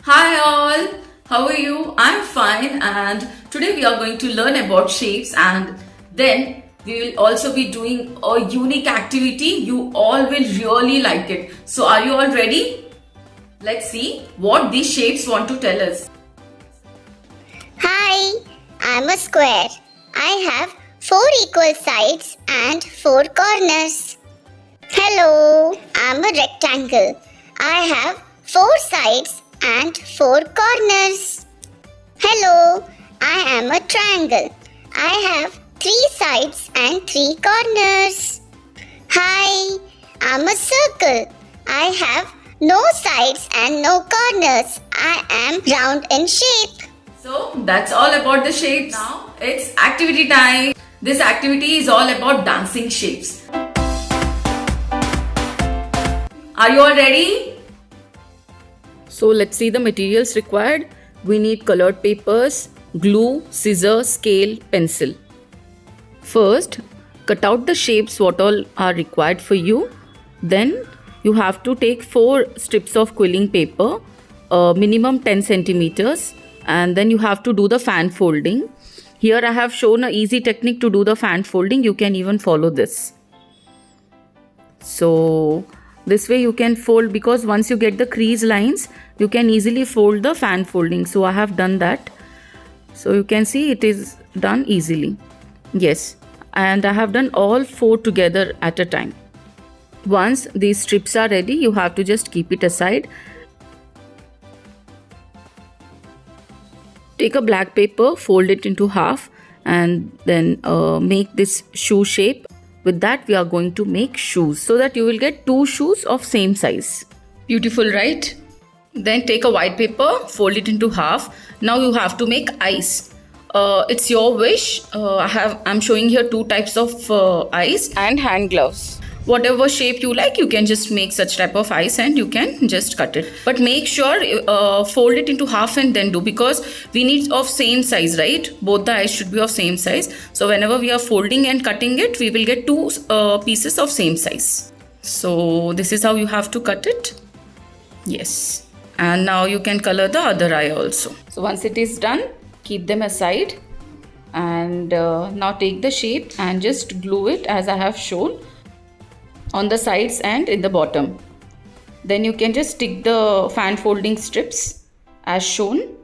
Hi all, how are you? I'm fine, and today we are going to learn about shapes, and then we will also be doing a unique activity. You all will really like it. So are you all ready? Let's see what these shapes want to tell us. Hi, I'm a square. I have 4 equal sides and 4 corners. Hello, I'm a rectangle. I have 4 sides and 4 corners. Hello, I am a triangle. I have 3 sides and 3 corners. Hi, I'm a circle. I have no sides and no corners. I am round in shape. So that's all about the shapes. Now it's activity time. This activity is all about dancing shapes. Are you all ready? So let's see the materials required. We need colored papers, glue, scissors, scale, pencil. First, cut out the shapes what all are required for you. Then you have to take 4 strips of quilling paper, minimum 10 centimeters, and then you have to do the fan folding. Here I have shown an easy technique to do the fan folding. You can even follow this. So this way you can fold, because once you get the crease lines, you can easily fold the fan folding. So I have done that. So you can see it is done easily. Yes, and I have done all 4 together at a time. Once these strips are ready, you have to just keep it aside. Take a black paper, fold it into half, and then make this shoe shape. With that, we are going to make shoes, so that you will get 2 shoes of same size. Beautiful, right? Then take a white paper, fold it into half. Now you have to make eyes. It's your wish. I'm showing here 2 types of eyes and hand gloves. Whatever shape you like, you can just make such type of eyes and you can just cut it. But make sure fold it into half and then do, because we need of same size, right? Both the eyes should be of same size. So whenever we are folding and cutting it, we will get 2 pieces of same size. So this is how you have to cut it. Yes. And now you can color the other eye also. So once it is done, keep them aside. And now take the shape and just glue it as I have shown on the sides and in the bottom. Then you can just stick the fan folding strips as shown.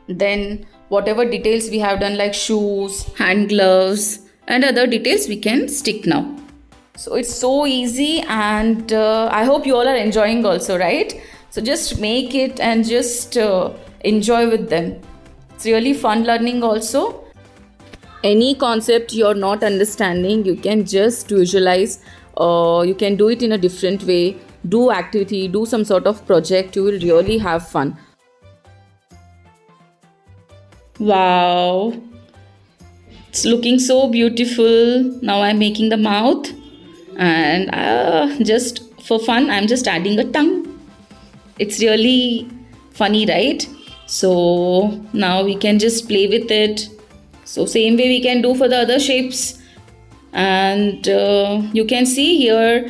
Then whatever details we have done, like shoes, hand gloves and other details, we can stick now. So it's so easy, and I hope you all are enjoying also, right? So just make it and just enjoy with them. It's really fun learning also. Any concept you're not understanding, you can just visualize. You can do it in a different way. Do activity, do some sort of project. You will really have fun. Wow. It's looking so beautiful. Now I'm making the mouth. And just for fun, I'm just adding a tongue. It's really funny, right? So now we can just play with it. So same way we can do for the other shapes. And you can see here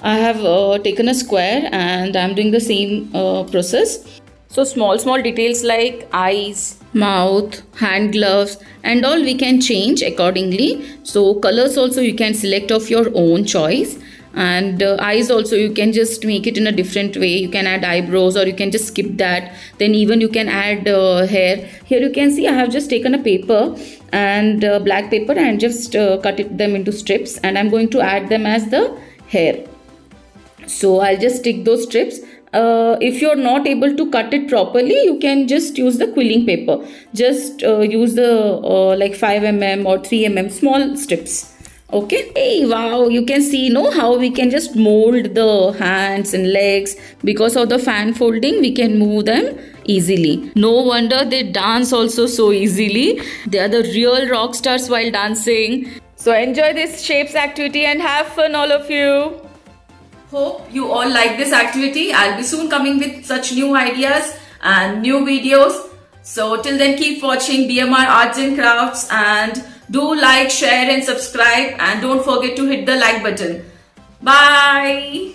I have taken a square and I'm doing the same process. So small details like eyes, mouth, hand gloves and all we can change accordingly. So colors also you can select of your own choice. And eyes also you can just make it in a different way. You can add eyebrows or you can just skip that. Then even you can add hair. Here you can see I have just taken a paper and black paper and just cut them into strips, and I'm going to add them as the hair. So I'll just stick those strips. If you're not able to cut it properly, you can just use the quilling paper. Just use the like 5 mm or 3 mm small strips. Okay. Hey, wow, you can see how we can just mold the hands and legs. Because of the fan folding, we can move them easily. No wonder they dance also so easily. They are the real rock stars while dancing. So enjoy this shapes activity and have fun, all of you. Hope you all like this activity. I'll be soon coming with such new ideas and new videos. So till then, keep watching BMR Arts and Crafts, and do like, share and subscribe, and don't forget to hit the like button. Bye.